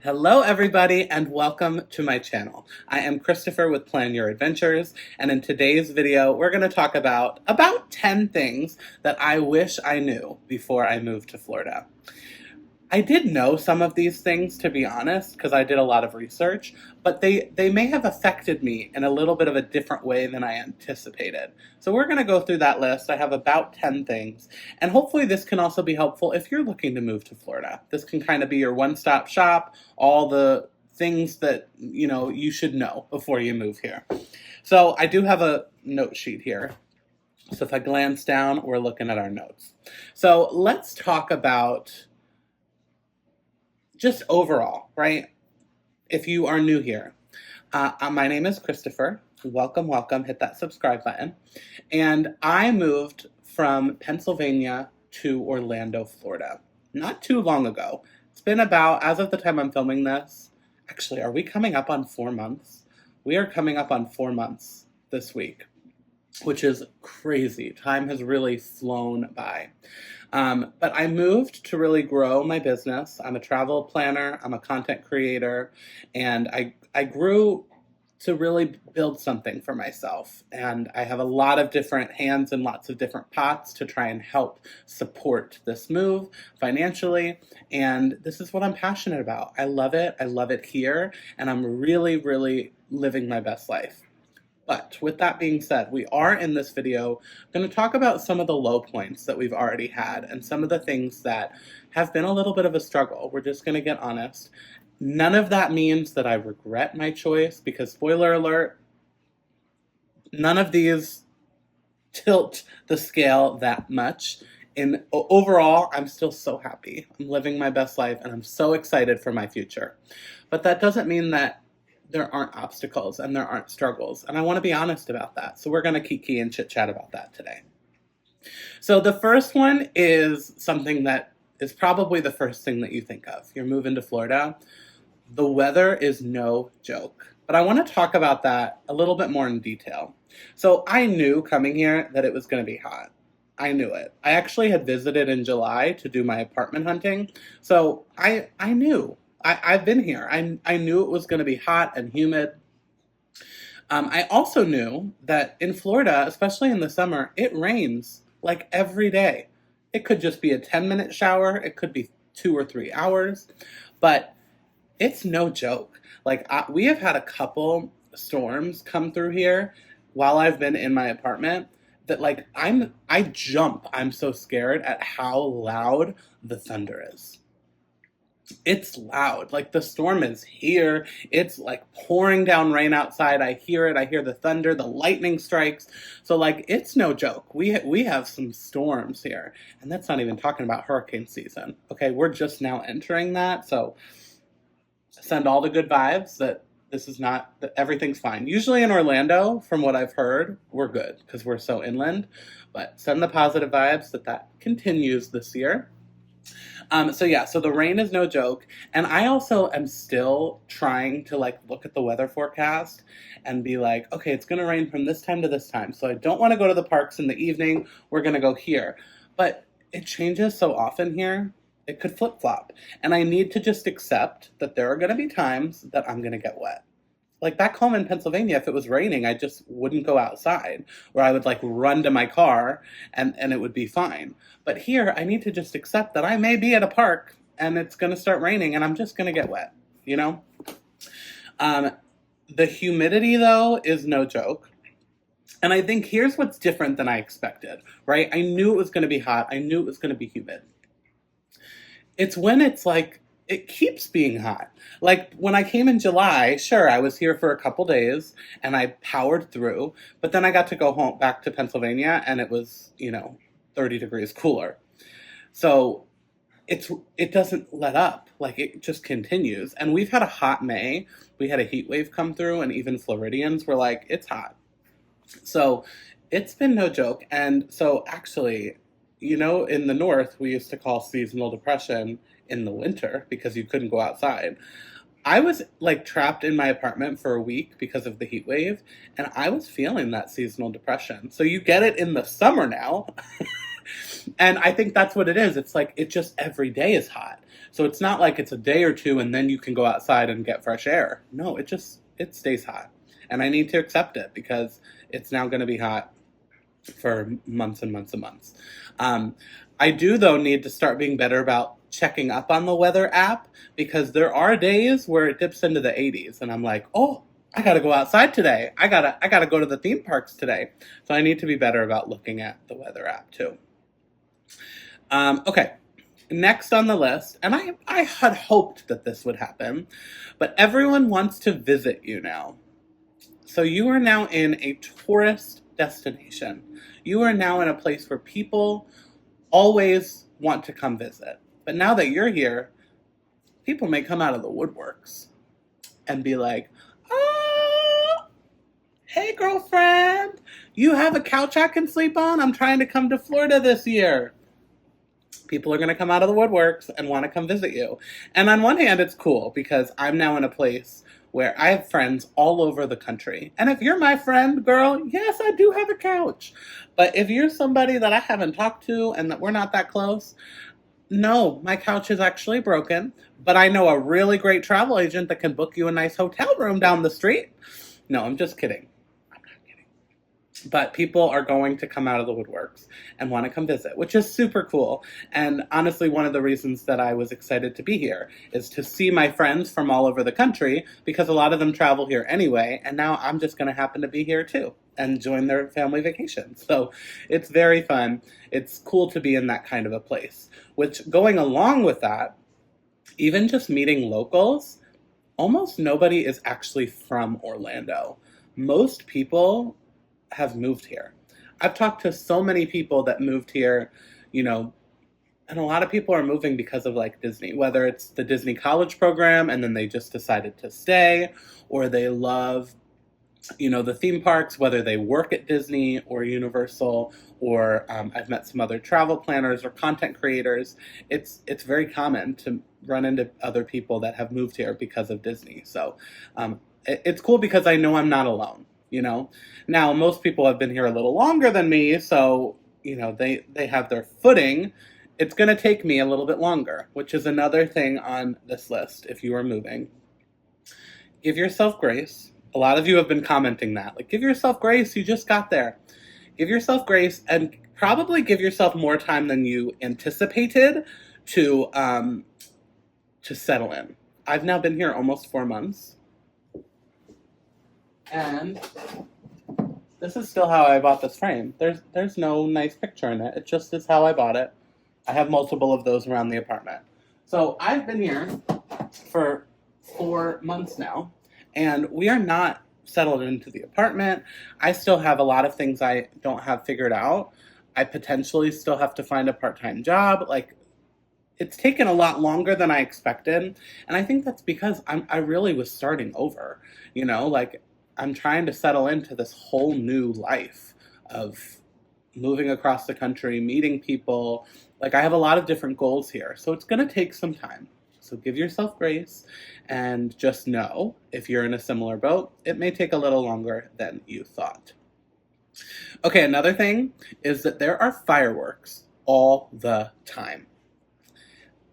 Hello everybody and welcome to my channel. I am Christopher with Plan Your Adventures, and in today's video we're going to talk about 10 things that I wish I knew before I moved to Florida. I did know some of these things, to be honest, because I did a lot of research, but they may have affected me in a little bit of a different way than I anticipated. So we're going to go through that list. I have about 10 things, and hopefully this can also be helpful if you're looking to move to Florida. This can kind of be your one-stop shop, all the things that you should know before you move here. So I do have a note sheet here. So if I glance down, we're looking at our notes. So let's talk about just overall, right? If you are new here, my name is Christopher. Welcome, welcome. Hit that subscribe button. And I moved from Pennsylvania to Orlando, Florida, not too long ago. It's been about, as of the time I'm filming this, actually, are we coming up on 4 months? We are coming up on 4 months this week, which is crazy. Time has really flown by. But I moved to really grow my business. I'm a travel planner, I'm a content creator, and I grew to really build something for myself. And I have a lot of different hands and lots of different pots to try and help support this move financially. And this is what I'm passionate about. I love it here, and I'm really, really living my best life. But with that being said, we are in this video going to talk about some of the low points that we've already had and some of the things that have been a little bit of a struggle. We're just going to get honest. None of that means that I regret my choice, because spoiler alert, none of these tilt the scale that much. And overall, I'm still so happy. I'm living my best life and I'm so excited for my future. But that doesn't mean that there aren't obstacles and there aren't struggles. And I want to be honest about that. So we're going to kiki and chit chat about that today. So the first one is something that is probably the first thing that you think of. You're moving to Florida. The weather is no joke. But I want to talk about that a little bit more in detail. So I knew coming here that it was going to be hot. I knew it. I actually had visited in July to do my apartment hunting. So I knew. I've been here. I knew it was going to be hot and humid. I also knew that in Florida, especially in the summer, it rains like every day. It could just be a 10-minute shower. It could be 2 or 3 hours. But it's no joke. We have had a couple storms come through here while I've been in my apartment that I jump. I'm so scared at how loud the thunder is. It's loud. The storm is here. It's pouring down rain outside. I hear it. I hear the thunder, the lightning strikes. So it's no joke. We have some storms here, and that's not even talking about hurricane season. Okay, we're just now entering that. So send all the good vibes that that everything's fine. Usually in Orlando, from what I've heard, we're good because we're so inland, but send the positive vibes that continues this year. So the rain is no joke. And I also am still trying to look at the weather forecast and be okay, it's going to rain from this time to this time. So I don't want to go to the parks in the evening. We're going to go here. But it changes so often here. It could flip-flop. And I need to just accept that there are going to be times that I'm going to get wet. Back home in Pennsylvania, if it was raining, I just wouldn't go outside, or I would run to my car and it would be fine. But here, I need to just accept that I may be at a park and it's going to start raining and I'm just going to get wet, The humidity, though, is no joke. And I think here's what's different than I expected, right? I knew it was going to be hot. I knew it was going to be humid. It's when it's it keeps being hot. When I came in July, sure, I was here for a couple days and I powered through, but then I got to go back to Pennsylvania and it was, 30 degrees cooler. So it doesn't let up. It just continues. And we've had a hot May. We had a heat wave come through, and even Floridians were it's hot. So it's been no joke. And so actually, in the north, we used to call seasonal depression in the winter because you couldn't go outside. I was trapped in my apartment for a week because of the heat wave, and I was feeling that seasonal depression. So you get it in the summer now. And I think that's what it is. It's it just every day is hot. So it's not like it's a day or two and then you can go outside and get fresh air. No, it stays hot. And I need to accept it because it's now going to be hot for months and months and months. Um, I do, though, need to start being better about checking up on the weather app because there are days where it dips into the 80s and I'm like, oh, I got to go outside today. I gotta go to the theme parks today. So I need to be better about looking at the weather app too. Okay, next on the list, and I had hoped that this would happen, but everyone wants to visit you now. So you are now in a tourist destination. You are now in a place where people always want to come visit. But now that you're here, people may come out of the woodworks and be like, oh, hey girlfriend, you have a couch I can sleep on? I'm trying to come to Florida this year. People are going to come out of the woodworks and want to come visit you. And on one hand, it's cool because I'm now in a place where I have friends all over the country. And if you're my friend, girl, yes, I do have a couch. But if you're somebody that I haven't talked to and that we're not that close, no, my couch is actually broken. But I know a really great travel agent that can book you a nice hotel room down the street. No, I'm just kidding. But people are going to come out of the woodworks and want to come visit, which is super cool. And honestly, one of the reasons that I was excited to be here is to see my friends from all over the country because a lot of them travel here anyway. And now I'm just going to happen to be here too and join their family vacation. So it's very fun. It's cool to be in that kind of a place, which going along with that, even just meeting locals, almost nobody is actually from Orlando. Most people have moved here. I've talked to so many people that moved here, you know, and a lot of people are moving because of like Disney, whether it's the Disney college program and then they just decided to stay, or they love, you know, the theme parks, whether they work at Disney or Universal, or I've met some other travel planners or content creators. It's very common to run into other people that have moved here because of Disney. So it's cool because I know I'm not alone. You know, now most people have been here a little longer than me, so you know they have their footing. It's going to take me a little bit longer, which is another thing on this list. If you are moving, give yourself grace. A lot of you have been commenting that, like, give yourself grace. You just got there. Give yourself grace, and probably give yourself more time than you anticipated to settle in. I've now been here almost 4 months. And this is still how I bought this frame. There's no nice picture in it. It just is how I bought it. I have multiple of those around the apartment. So I've been here for 4 months now, and we are not settled into the apartment. I still have a lot of things I don't have figured out. I potentially still have to find a part-time job. Like, it's taken a lot longer than I expected. And I think that's because I really was starting over, you know, like, I'm trying to settle into this whole new life of moving across the country, meeting people. Like, I have a lot of different goals here. So it's going to take some time. So give yourself grace and just know if you're in a similar boat, it may take a little longer than you thought. Okay, another thing is that there are fireworks all the time.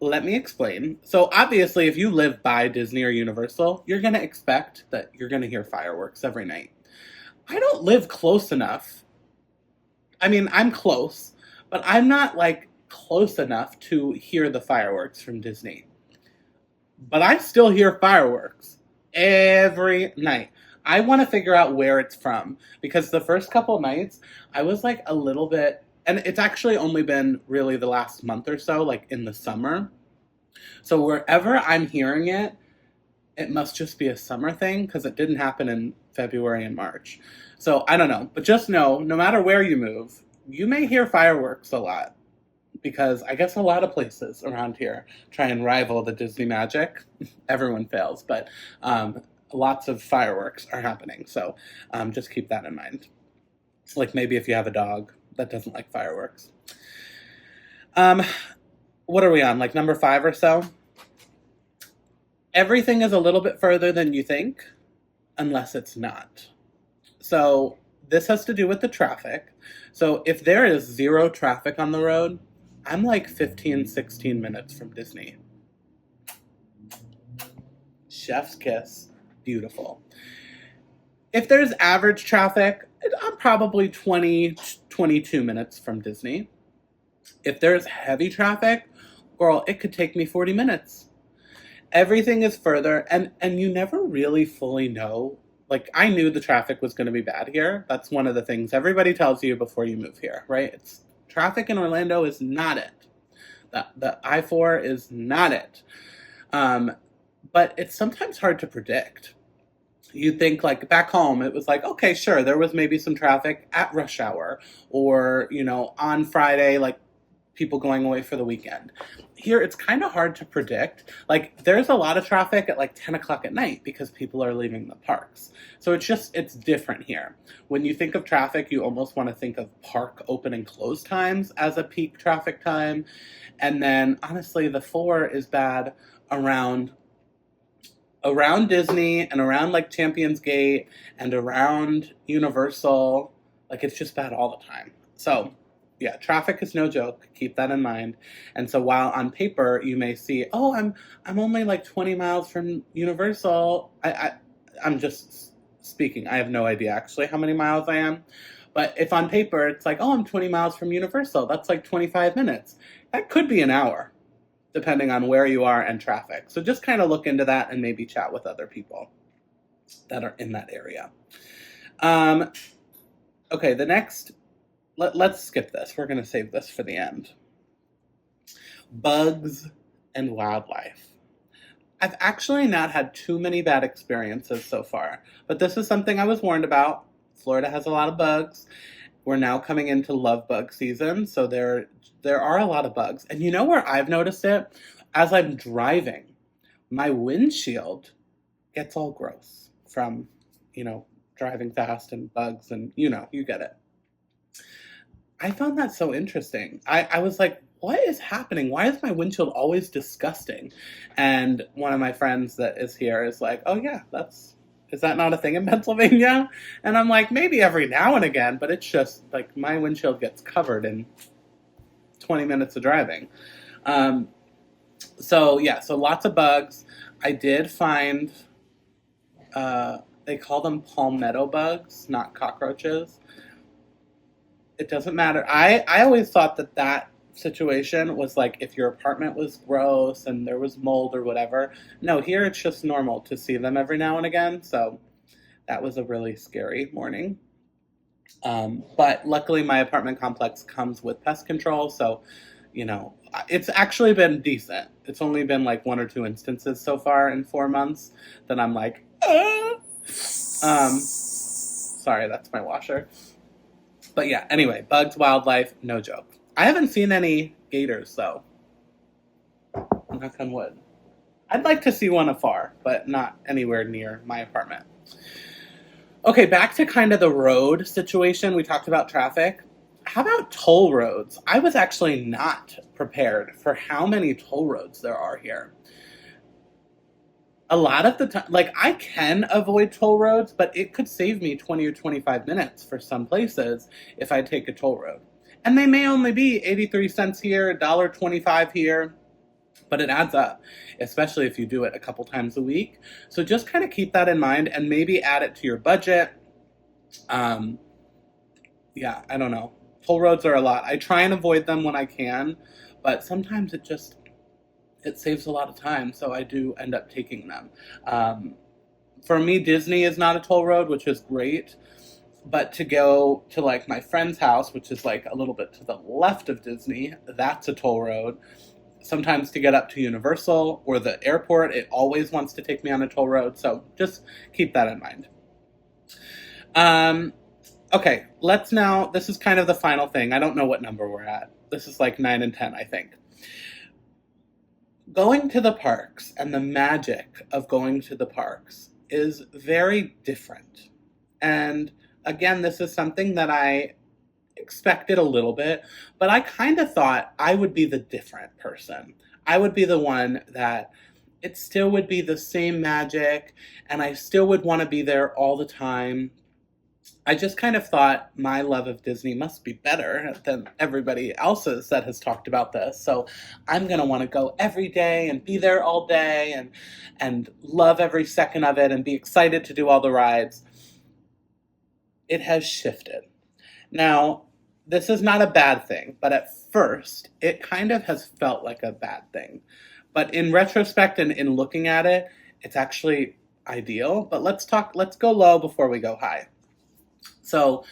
Let me explain. So obviously, if you live by Disney or Universal, you're going to expect that you're going to hear fireworks every night. I don't live close enough. I mean, I'm close, but I'm not like close enough to hear the fireworks from Disney. But I still hear fireworks every night. I want to figure out where it's from because the first couple nights, I was like a little bit. And it's actually only been really the last month or so, like in the summer. So wherever I'm hearing it, it must just be a summer thing because it didn't happen in February and March. So I don't know. But just know, no matter where you move, you may hear fireworks a lot. Because I guess a lot of places around here try and rival the Disney magic. Everyone fails, but lots of fireworks are happening. So just keep that in mind. Like maybe if you have a dog that doesn't like fireworks. What are we on? Like number 5 or so? Everything is a little bit further than you think, unless it's not. So this has to do with the traffic. So if there is 0 traffic on the road, I'm like 15, 16 minutes from Disney. chef's kiss, beautiful. If there's average traffic, I'm probably 20, 22 minutes from Disney. If there's heavy traffic, girl, it could take me 40 minutes. Everything is further, and you never really fully know. Like, I knew the traffic was going to be bad here. That's one of the things everybody tells you before you move here, right? It's traffic in Orlando is not it. The I-4 is not it. But it's sometimes hard to predict. You think, like, back home, it was like, okay, sure, there was maybe some traffic at rush hour or, on Friday, like people going away for the weekend. Here, it's kind of hard to predict. Like, there's a lot of traffic at like 10 o'clock at night because people are leaving the parks. So it's different here. When you think of traffic, you almost want to think of park open and close times as a peak traffic time. And then, honestly, the 4 is bad around Disney and around like Champions Gate and around Universal. Like, it's just bad all the time. So yeah, traffic is no joke. Keep that in mind. And so while on paper you may see, oh, I'm only like 20 miles from Universal. I'm just speaking. I have no idea actually how many miles I am. But if on paper it's like, oh, I'm 20 miles from Universal, that's like 25 minutes. That could be an hour, depending on where you are and traffic. So just kind of look into that and maybe chat with other people that are in that area. Okay, the next, let's skip this. We're going to save this for the end. Bugs and wildlife. I've actually not had too many bad experiences so far, but this is something I was warned about. Florida has a lot of bugs. We're now coming into love bug season, so there are a lot of bugs. And you know where I've noticed it? As I'm driving, my windshield gets all gross from, driving fast and bugs and, you get it. I found that so interesting. I was like, what is happening? Why is my windshield always disgusting? And one of my friends that is here is like, oh yeah, is that not a thing in Pennsylvania? And I'm like, maybe every now and again, but it's just like my windshield gets covered in 20 minutes of driving. So lots of bugs. I did find, they call them palmetto bugs, not cockroaches. It doesn't matter. I always thought that situation was like if your apartment was gross and there was mold or whatever. No, here it's just normal to see them every now and again. So that was a really scary morning. But luckily my apartment complex comes with pest control. So, it's actually been decent. It's only been like 1 or 2 instances so far in 4 months that I'm like, sorry, that's my washer. But yeah, anyway, bugs, wildlife, no joke. I haven't seen any gators, though. Knock on wood. I'd like to see one afar, but not anywhere near my apartment. Okay, back to kind of the road situation. We talked about traffic. How about toll roads? I was actually not prepared for how many toll roads there are here. A lot of the time, like, I can avoid toll roads, but it could save me 20 or 25 minutes for some places if I take a toll road. And they may only be 83 cents here, $1.25 here, but it adds up, especially if you do it a couple times a week. So just kind of keep that in mind and maybe add it to your budget. I don't know. Toll roads are a lot. I try and avoid them when I can, but sometimes it saves a lot of time, so I do end up taking them. For me, Disney is not a toll road, which is great. But to go to like my friend's house, which is like a little bit to the left of Disney, that's a toll road. Sometimes to get up to Universal or the airport, it always wants to take me on a toll road. So just keep that in mind. Okay, this is kind of the final thing. I don't know what number we're at. This is like 9 and 10, I think. Going to the parks and the magic of going to the parks is very different. And again, this is something that I expected a little bit, but I kind of thought I would be the different person. I would be the one that it still would be the same magic, and I still would want to be there all the time. I just kind of thought my love of Disney must be better than everybody else's that has talked about this. So I'm going to want to go every day and be there all day and love every second of it and be excited to do all the rides. It has shifted. Now, this is not a bad thing, but at first, it kind of has felt like a bad thing. But in retrospect and in looking at it, it's actually ideal. But let's go low before we go high. So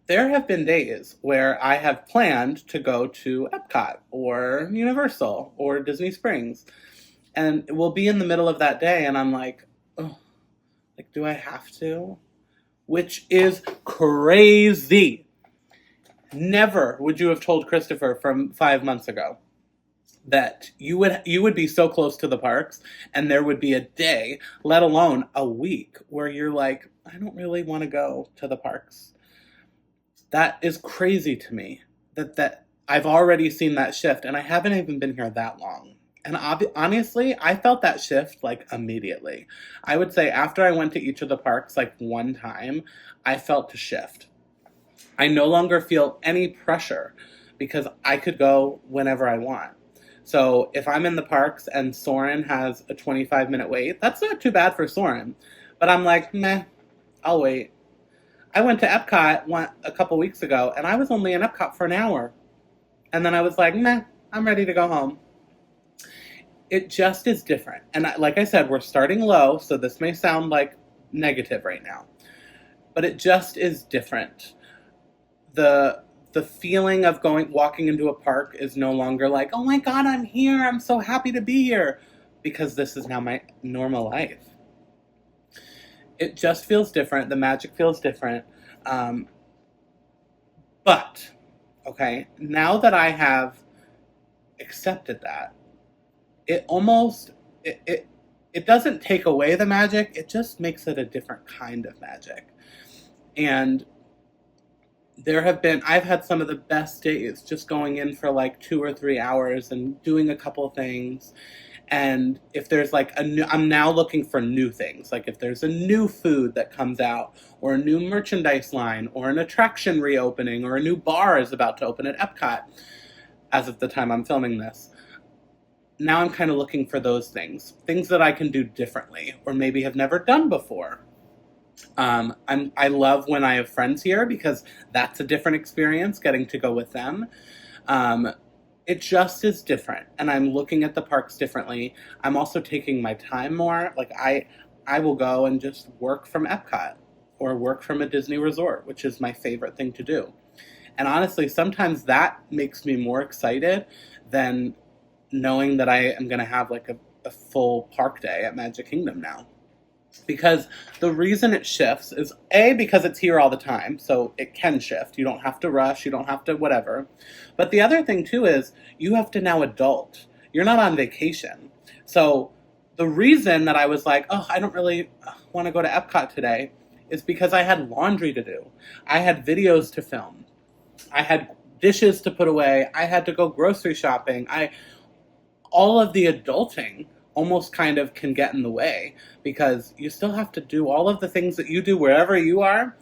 there have been days where I have planned to go to Epcot or Universal or Disney Springs. And we'll be in the middle of that day and I'm like, oh, like, do I have to? Which is crazy. Never would you have told Christopher from 5 months ago that you would be so close to the parks and there would be a day, let alone a week, where you're like, I don't really want to go to the parks. That is crazy to me that I've already seen that shift and I haven't even been here that long. And honestly, I felt that shift like immediately. I would say after I went to each of the parks like one time, I felt the shift. I no longer feel any pressure because I could go whenever I want. So if I'm in the parks and Soren has a 25-minute wait, that's not too bad for Soren. But I'm like, meh, I'll wait. I went to Epcot a couple weeks ago and I was only in Epcot for an hour. And then I was like, meh, I'm ready to go home. It just is different. And like I said, we're starting low, so this may sound like negative right now. But it just is different. The feeling of walking into a park is no longer like, oh my God, I'm here. I'm so happy to be here. Because this is now my normal life. It just feels different. The magic feels different. But, okay, now that I have accepted that, it doesn't take away the magic. It just makes it a different kind of magic. And I've had some of the best days just going in for like 2 or 3 hours and doing a couple things. And if there's like I'm now looking for new things. Like if there's a new food that comes out or a new merchandise line or an attraction reopening or a new bar is about to open at Epcot as of the time I'm filming this. Now I'm kind of looking for those things that I can do differently or maybe have never done before. I love when I have friends here because that's a different experience, getting to go with them. It just is different, and I'm looking at the parks differently. I'm also taking my time more. Like I will go and just work from Epcot or work from a Disney resort, which is my favorite thing to do. And honestly, sometimes that makes me more excited than knowing that I am going to have like a full park day at Magic Kingdom now. Because the reason it shifts is because it's here all the time, so it can shift. You don't have to rush, you don't have to whatever. But the other thing too is you have to now adult. You're not on vacation. So the reason that I was like, oh, I don't really want to go to Epcot today is because I had laundry to do. I had videos to film. I had dishes to put away. I had to go grocery shopping. All of the adulting almost kind of can get in the way because you still have to do all of the things that you do wherever you are,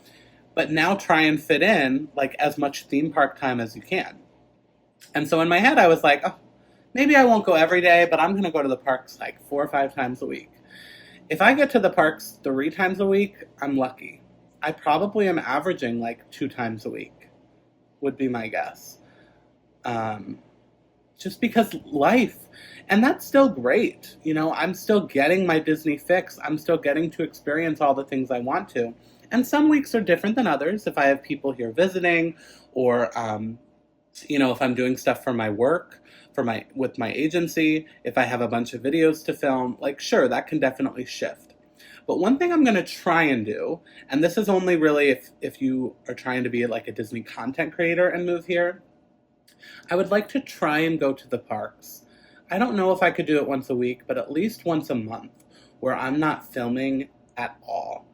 but now try and fit in like as much theme park time as you can. And so in my head, I was like, oh, maybe I won't go every day, but I'm going to go to the parks like 4 or 5 times a week. If I get to the parks 3 times a week, I'm lucky. I probably am averaging like 2 times a week, would be my guess. Just because life, and that's still great. You know, I'm still getting my Disney fix. I'm still getting to experience all the things I want to. And some weeks are different than others. If I have people here visiting or, if I'm doing stuff for my work, with my agency, if I have a bunch of videos to film, like, sure, that can definitely shift. But one thing I'm going to try and do, and this is only really if you are trying to be like a Disney content creator and move here, I would like to try and go to the parks. I don't know if I could do it once a week, but at least once a month where I'm not filming at all.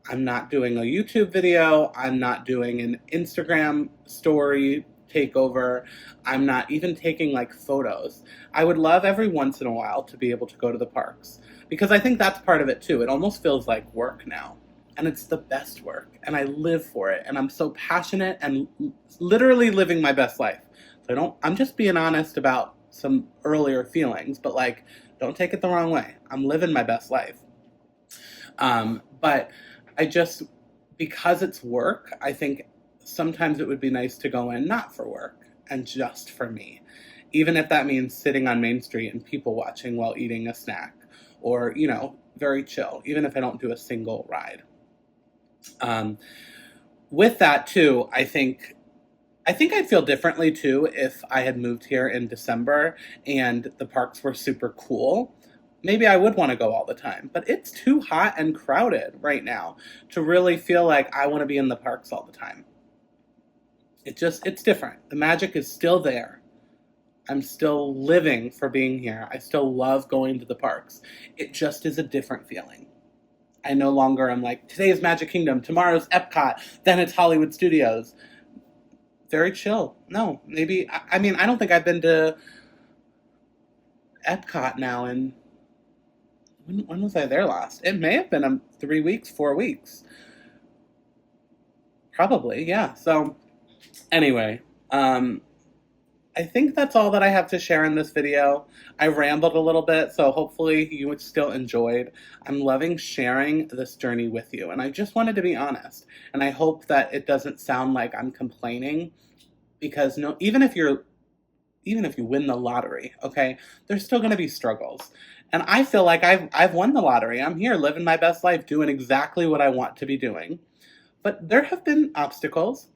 I'm not doing a YouTube video. I'm not doing an Instagram story takeover. I'm not even taking like photos. I would love every once in a while to be able to go to the parks because I think that's part of it too. It almost feels like work now. and it's the best work, and I live for it, and I'm so passionate and literally living my best life. So I'm just being honest about some earlier feelings, but like, don't take it the wrong way. I'm living my best life. But I just, because it's work, I think sometimes it would be nice to go in not for work and just for me. Even if that means sitting on Main Street and people watching while eating a snack, or, very chill, even if I don't do a single ride. With that too, I think I'd feel differently too if I had moved here in December and the parks were super cool. Maybe I would want to go all the time, but it's too hot and crowded right now to really feel like I want to be in the parks all the time. It's different. The magic is still there. I'm still living for being here. I still love going to the parks. It just is a different feeling. I no longer am like, today is Magic Kingdom, tomorrow's Epcot, then it's Hollywood Studios. Very chill. No, maybe, I mean, I don't think I've been to Epcot now in, when was I there last? It may have been 3 weeks, 4 weeks. Probably, yeah. So, anyway, I think that's all that I have to share in this video. I rambled a little bit, so hopefully you still enjoyed. I'm loving sharing this journey with you, and I just wanted to be honest. And I hope that it doesn't sound like I'm complaining, because even if you win the lottery, okay, there's still going to be struggles. And I feel like I've won the lottery. I'm here living my best life, doing exactly what I want to be doing. But there have been obstacles.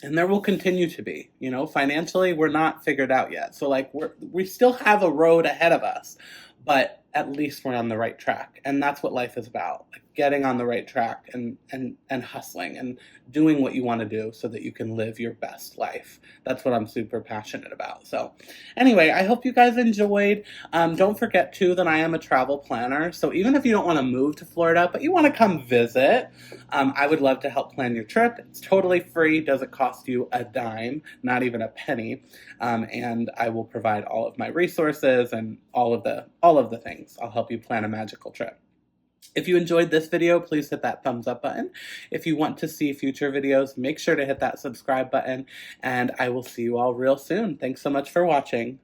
And there will continue to be, financially, we're not figured out yet. So like we still have a road ahead of us, but at least we're on the right track. And that's what life is about, like getting on the right track and hustling and doing what you want to do so that you can live your best life. That's what I'm super passionate about. So anyway, I hope you guys enjoyed. Don't forget too that I am a travel planner. So even if you don't want to move to Florida, but you want to come visit, I would love to help plan your trip. It's totally free. Doesn't cost you a dime, not even a penny. And I will provide all of my resources and all of the things. I'll help you plan a magical trip. If you enjoyed this video, please hit that thumbs up button. If you want to see future videos, make sure to hit that subscribe button, and I will see you all real soon. Thanks so much for watching.